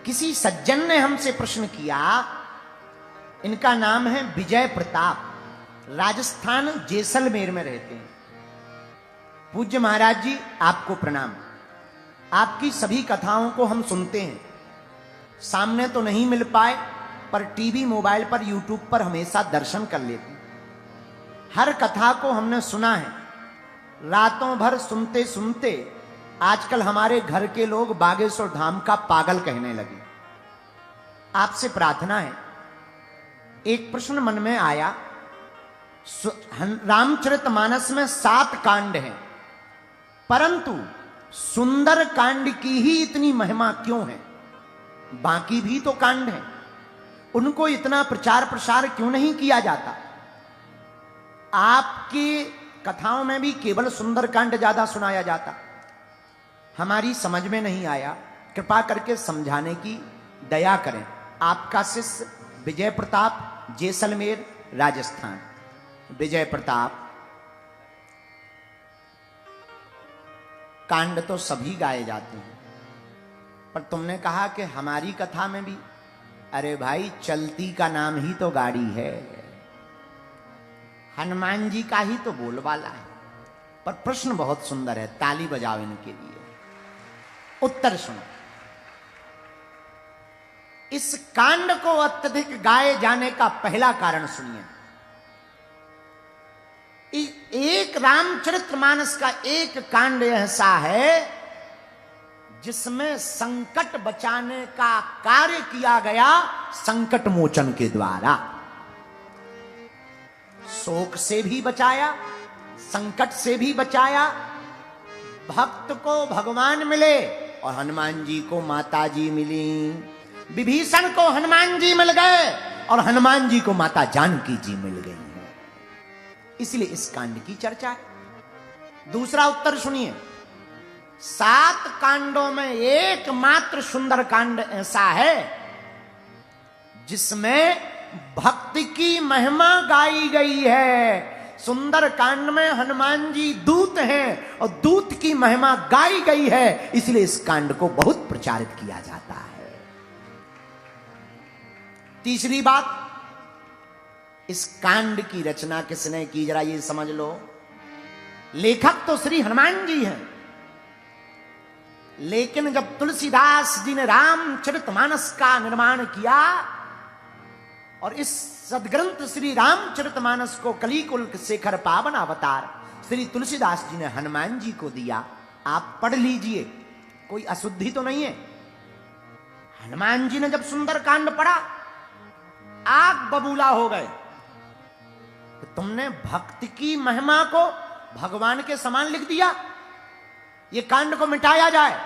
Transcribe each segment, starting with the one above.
किसी सज्जन ने हमसे प्रश्न किया, इनका नाम है विजय प्रताप, राजस्थान जैसलमेर में रहते हैं। पूज्य महाराज जी, आपको प्रणाम। आपकी सभी कथाओं को हम सुनते हैं, सामने तो नहीं मिल पाए पर टीवी मोबाइल पर यूट्यूब पर हमेशा दर्शन कर लेते हैं। हर कथा को हमने सुना है, रातों भर सुनते सुनते आजकल हमारे घर के लोग बागेश्वर धाम का पागल कहने लगे। आपसे प्रार्थना है, एक प्रश्न मन में आया, रामचरितमानस में 7 कांड हैं, परंतु सुंदर कांड की ही इतनी महिमा क्यों है? बाकी भी तो कांड हैं, उनको इतना प्रचार प्रसार क्यों नहीं किया जाता? आपकी कथाओं में भी केवल सुंदर कांड ज्यादा सुनाया जाता, हमारी समझ में नहीं आया। कृपा करके समझाने की दया करें। आपका शिष्य विजय प्रताप, जैसलमेर, राजस्थान। विजय प्रताप, कांड तो सभी गाए जाते हैं, पर तुमने कहा कि हमारी कथा में भी। अरे भाई, चलती का नाम ही तो गाड़ी है, हनुमान जी का ही तो बोलबाला है। पर प्रश्न बहुत सुंदर है, ताली बजाओ इनके लिए। उत्तर सुनो। इस कांड को अत्यधिक गाए जाने का पहला कारण सुनिए। एक रामचरितमानस का एक कांड ऐसा है जिसमें संकट बचाने का कार्य किया गया, संकट मोचन के द्वारा। शोक से भी बचाया, संकट से भी बचाया। भक्त को भगवान मिले और हनुमान जी को माता जी मिली। विभीषण को हनुमान जी मिल गए और हनुमान जी को माता जानकी जी मिल गई है, इसलिए इस कांड की चर्चा है। दूसरा उत्तर सुनिए। 7 कांडों में एकमात्र सुंदर कांड ऐसा है जिसमें भक्ति की महिमा गाई गई है। सुंदर कांड में हनुमान जी दूत हैं और दूत की महिमा गाई गई है, इसलिए इस कांड को बहुत प्रचारित किया जाता है। तीसरी बात, इस कांड की रचना किसने की, जरा ये समझ लो। लेखक तो श्री हनुमान जी हैं, लेकिन जब तुलसीदास जी ने रामचरितमानस का निर्माण किया और इस सदग्रंथ श्री रामचरितमानस को कलिकुल शेखर पावन अवतार श्री तुलसीदास जी ने हनुमान जी को दिया, आप पढ़ लीजिए, कोई अशुद्धि तो नहीं है। हनुमान जी ने जब सुंदर कांड पढ़ा, आग बबूला हो गए। तो तुमने भक्ति की महिमा को भगवान के समान लिख दिया, ये कांड को मिटाया जाए,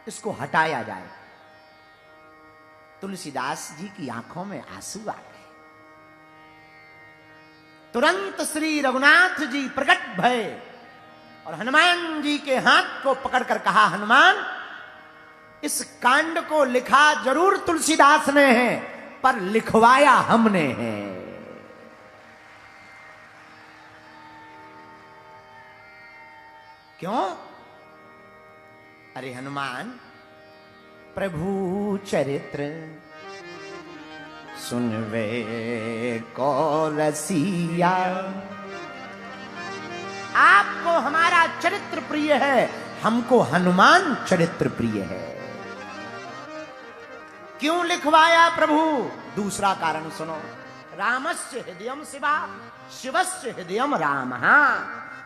इसको हटाया जाए। तुलसीदास जी की आंखों में आंसू आ गए। तुरंत श्री रघुनाथ जी प्रकट भये और हनुमान जी के हाथ को पकड़कर कहा, हनुमान, इस कांड को लिखा जरूर तुलसीदास ने है, पर लिखवाया हमने है। क्यों? अरे हनुमान, प्रभु चरित्र सुनवे को रसिया, आपको हमारा चरित्र प्रिय है, हमको हनुमान चरित्र प्रिय है। क्यों लिखवाया प्रभु? दूसरा कारण सुनो। रामस्य हृदयम शिवा, शिवस्य हृदयम राम।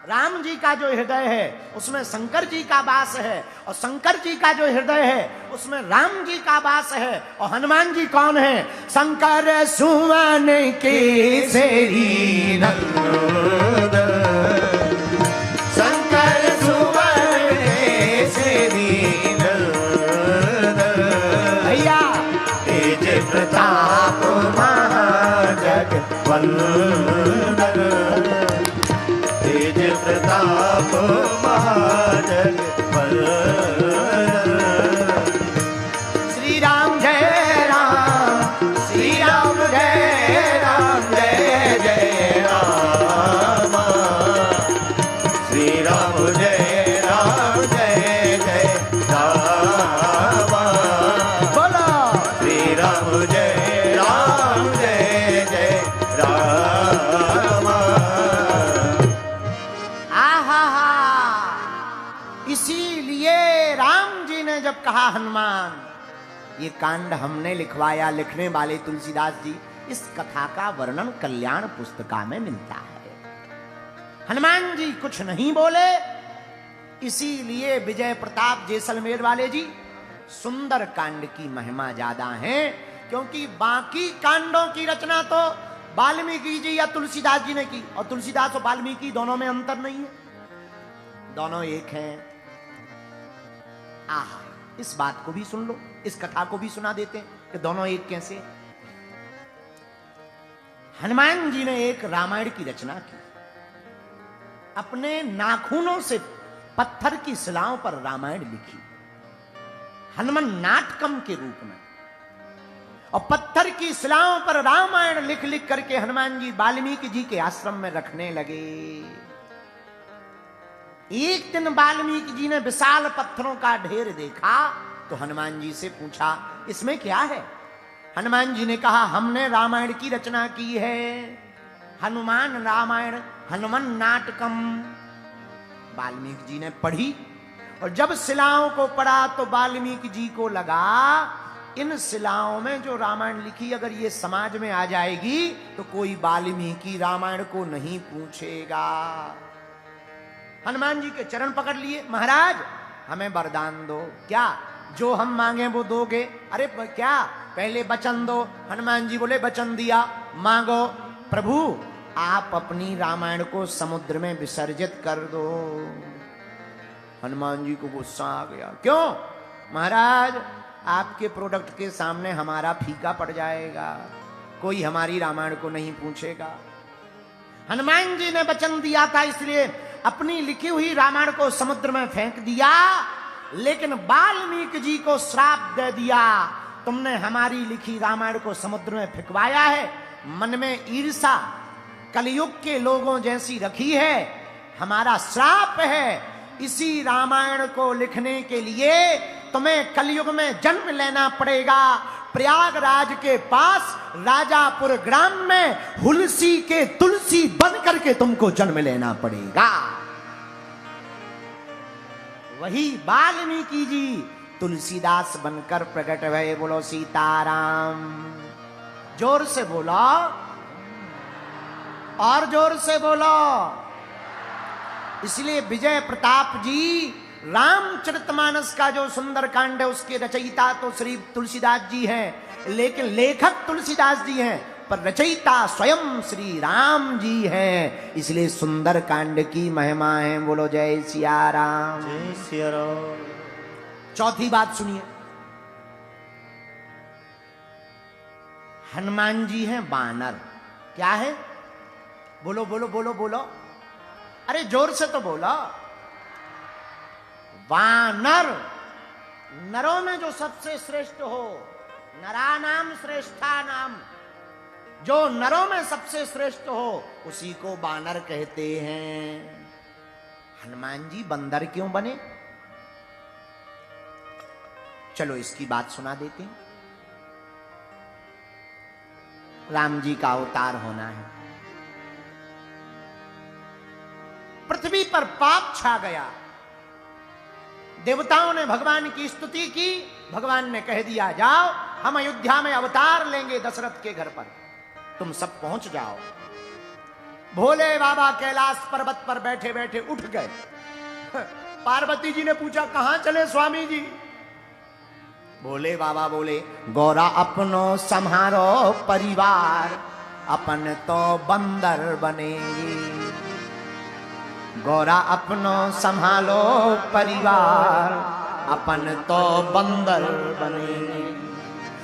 राम जी का जो हृदय है उसमें शंकर जी का वास है, और शंकर जी का जो हृदय है उसमें राम जी का वास है। और हनुमान जी कौन है? शंकर सुमन के सेरी नंद, शंकर सुमन के सेरी नंद, भैया तेज प्रताप महाजग वंदन, तेज प्रताप महाजग वंदन। श्री राम जय राम, श्री राम जय राम, जय जय राम, श्री राम जय राम, जय जय राम। बोलो जय राम जय जय राम। आहा इसीलिए राम जी ने जब कहा हनुमान, ये कांड हमने लिखवाया, लिखने वाले तुलसीदास जी, इस कथा का वर्णन कल्याण पुस्तिका में मिलता है। हनुमान जी कुछ नहीं बोले, इसीलिए विजय प्रताप जैसलमेर वाले जी सुंदर कांड की महिमा ज्यादा है, क्योंकि बाकी कांडों की रचना तो वाल्मीकि जी या तुलसीदास जी ने की, और तुलसीदास और वाल्मीकि दोनों में अंतर नहीं है, दोनों एक हैं। आहा, इस बात को भी सुन लो, इस कथा को भी सुना देते हैं कि दोनों एक कैसे। हनुमान जी ने एक रामायण की रचना की, अपने नाखूनों से पत्थर की शिलाओं पर रामायण लिखी, हनुमान नाटकम के रूप में, और पत्थर की शिलाओं पर रामायण लिख लिख करके हनुमान जी वाल्मीकि जी के आश्रम में रखने लगे। एक दिन वाल्मीकि जी ने विशाल पत्थरों का ढेर देखा, तो हनुमान जी से पूछा इसमें क्या है। हनुमान जी ने कहा हमने रामायण की रचना की है, हनुमान रामायण हनुमान नाटकम। वाल्मीकि जी ने पढ़ी, और जब शिलाओं को पढ़ा तो वाल्मीकि जी को लगा इन शिलाओं में जो रामायण लिखी अगर ये समाज में आ जाएगी तो कोई वाल्मीकि रामायण को नहीं पूछेगा। हनुमान जी के चरण पकड़ लिए, महाराज हमें वरदान दो, क्या जो हम मांगे वो दोगे? अरे क्या, पहले वचन दो। हनुमान जी बोले वचन दिया, मांगो। प्रभु आप अपनी रामायण को समुद्र में विसर्जित कर दो। हनुमान जी को गुस्सा आ गया, क्यों? महाराज आपके प्रोडक्ट के सामने हमारा फीका पड़ जाएगा, कोई हमारी रामायण को नहीं पूछेगा। हनुमान जी ने वचन दिया था, इसलिए अपनी लिखी हुई रामायण को समुद्र में फेंक दिया, लेकिन वाल्मीकि जी को श्राप दे दिया, तुमने हमारी लिखी रामायण को समुद्र में फेंकवाया है, मन में ईर्षा कलयुग के लोगों जैसी रखी है, हमारा श्राप है। इसी रामायण को लिखने के लिए तुम्हें कलयुग में जन्म लेना पड़ेगा। प्रयागराज के पास राजापुर ग्राम में हुलसी के तुलसी बन करके तुमको जन्म लेना पड़ेगा। वही वाल्मीकि जी तुलसीदास बनकर प्रकट हुए। बोलो सीताराम। जोर से बोलो, और जोर से बोलो। इसलिए विजय प्रताप जी रामचरितमानस का जो सुंदर कांड है उसके रचयिता तो श्री तुलसीदास जी हैं, लेकिन लेखक तुलसीदास जी हैं, पर रचयिता स्वयं श्री राम जी हैं। इसलिए सुंदर कांड की महिमा है। बोलो जय सिया राम। जय सिया राम। चौथी बात सुनिए, हनुमान जी हैं वानर। क्या है? बोलो बोलो बोलो बोलो, अरे जोर से तो बोलो। वानर, नरों में जो सबसे श्रेष्ठ हो, नरानाम श्रेष्ठा नाम, जो नरों में सबसे श्रेष्ठ हो उसी को वानर कहते हैं। हनुमान जी बंदर क्यों बने? चलो इसकी बात सुना देते हैं। राम जी का अवतार होना है, पृथ्वी पर पाप छा गया, देवताओं ने भगवान की स्तुति की, भगवान ने कह दिया जाओ हम अयोध्या में अवतार लेंगे दशरथ के घर पर, तुम सब पहुंच जाओ। भोले बाबा कैलाश पर्वत पर बैठे बैठे उठ गए। पार्वती जी ने पूछा कहां चले स्वामी जी? भोले बाबा बोले गौरा अपनो संहारो परिवार, अपन तो बंदर बनेंगे। गौरा अपनो संभालो परिवार, अपन तो बंदर बनेंगे।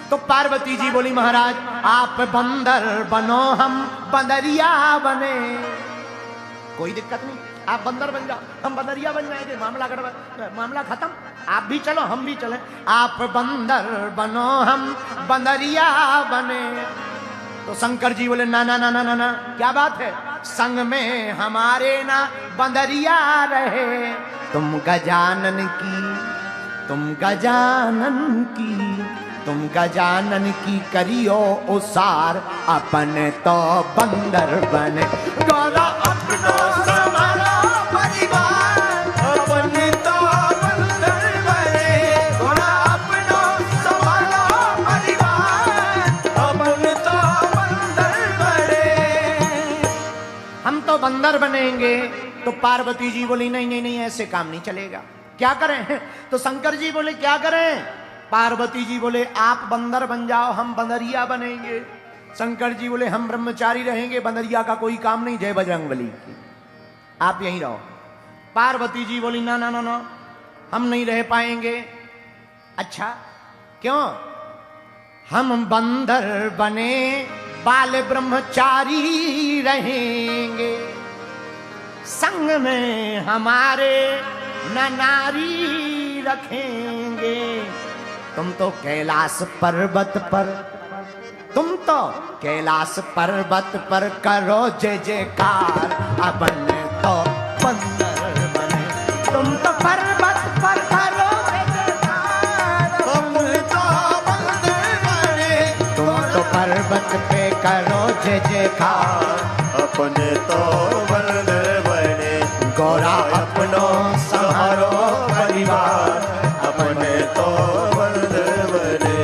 तो पार्वती जी बोली महाराज आप बंदर बनो हम बंदरिया बने, कोई दिक्कत नहीं, आप बंदर बन जाओ हम बंदरिया बन जाएंगे, मामला खत्म, आप भी चलो हम भी चले। आप बंदर बनो हम बंदरिया बने। तो शंकर जी बोले ना ना ना ना ना ना, क्या बात है, संग में हमारे ना बंदरिया रहे। तुम गजानन की, तुम गजानन की, तुम गजानन की करियो उसार, अपन तो बंदर बने गौरा अपनो संभालो परिवार, अपन तो बंदर बने गौरा अपनो संभालो परिवार, अपन तो बंदर बने। हम तो बंदर बनेंगे। तो पार्वती जी बोली नहीं नहीं नहीं, ऐसे काम नहीं चलेगा, क्या करें? तो शंकर जी बोले क्या करें? पार्वती जी बोले आप बंदर बन जाओ, हम बंदरिया बनेंगे। शंकर जी बोले हम ब्रह्मचारी रहेंगे, बंदरिया का कोई काम नहीं, जय बजरंगबली की, आप यहीं रहो। पार्वती जी बोली ना ना ना ना, हम नहीं रह पाएंगे। अच्छा क्यों? हम बंदर बने बाल ब्रह्मचारी रहेंगे, संग में हमारे न नारी रखेंगे। तुम तो कैलाश पर्वत पर, तुम तो कैलाश पर्वत पर करो जय जयकार, अपन तो बंदर बने। तुम तो पर्वत पर करो जय जयकार, अपन तो बंदर बने तुम तो पर्वत पे करो जय जयकार, अपने तो बंदर बने गौरा अपनो सहारो परिवार, अपने तो बंदर बने।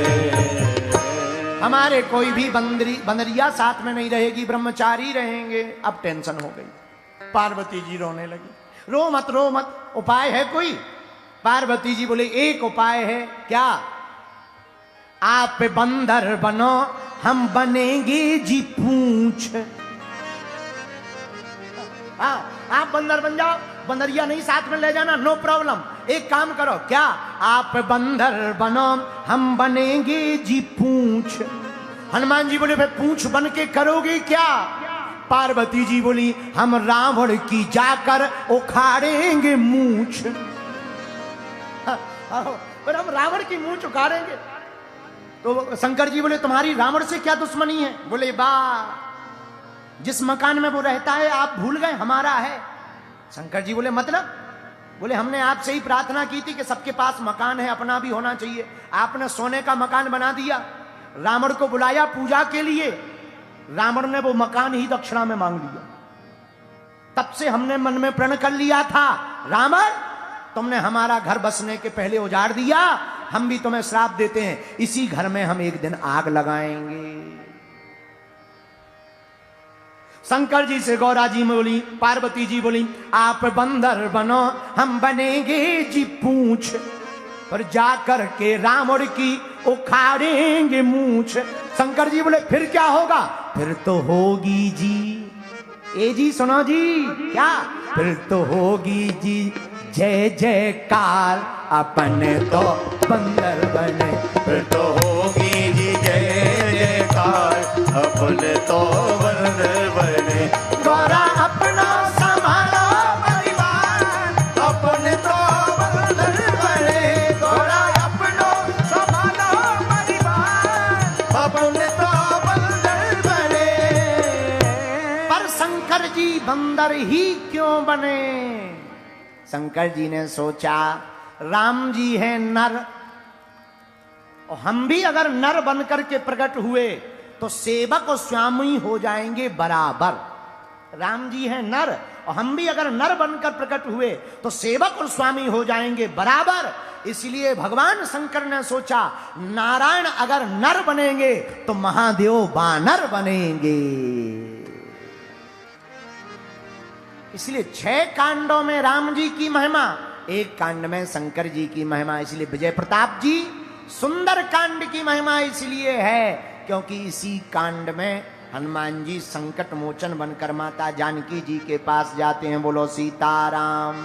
हमारे कोई भी बंदरिया साथ में नहीं रहेगी, ब्रह्मचारी रहेंगे। अब टेंशन हो गई, पार्वती जी रोने लगी। रो मत रो मत, उपाय है कोई? पार्वती जी बोले एक उपाय है। क्या? आप बंदर बनो, हम बनेंगे जी पूंछ। हाँ, आप बंदर बन जाओ, बंदरिया नहीं साथ में ले जाना, नो प्रॉब्लम। एक काम करो, क्या? आप बंदर बनो, हम बनेंगे जी पूंछ। हनुमान जी बोले भाई पूंछ बन के करोगे क्या? पार्वती जी बोली हम रावण की जाकर उखाड़ेंगे मूंछ। पर हम रावण की मूंछ उखाड़ेंगे। तो शंकर जी बोले तुम्हारी रावण से क्या दुश्मनी है? बोले बा, जिस मकान में वो रहता है आप भूल गए, हमारा है। शंकर जी बोले मतलब? बोले हमने आपसे ही प्रार्थना की थी कि सबके पास मकान है, अपना भी होना चाहिए। आपने सोने का मकान बना दिया, रावण को बुलाया पूजा के लिए, रावण ने वो मकान ही दक्षिणा में मांग लिया। तब से हमने मन में प्रण कर लिया था, रावण तुमने हमारा घर बसने के पहले उजाड़ दिया, हम भी तुम्हें श्राप देते हैं, इसी घर में हम एक दिन आग लगाएंगे। शंकर जी से गौरा जी बोली, पार्वती जी बोली आप बंदर बनो, हम बनेंगे जी पूंछ, पर जाकर के रावण की उखाड़ेंगे मूंछ। शंकर जी बोले फिर क्या होगा? फिर तो होगी जी, ए जी सुनो जी, क्या? फिर तो होगी जी जय जयकार, अपन तो बंदर बने। फिर तो होगी जी जय जयकार, अपने तो बंदर बने गौरा अपना संभालो परिवार, अपने तो बंदर बने गौरा अपनो संभालो परिवार, अपने तो बंदर बने। पर शंकर जी बंदर ही क्यों बने? शंकर जी ने सोचा राम जी हैं नर, और हम भी अगर नर बनकर के प्रकट हुए तो सेवक और स्वामी हो जाएंगे बराबर। राम जी हैं नर, और हम भी अगर नर बनकर प्रकट हुए तो सेवक और स्वामी हो जाएंगे बराबर। इसलिए भगवान शंकर ने सोचा नारायण अगर नर बनेंगे तो महादेव बानर बनेंगे। इसलिए 6 कांडों में राम जी की महिमा, एक कांड में शंकर जी की महिमा। इसलिए विजय प्रताप जी सुंदर कांड की महिमा इसलिए है क्योंकि इसी कांड में हनुमान जी संकट मोचन बनकर माता जानकी जी के पास जाते हैं। बोलो सीताराम।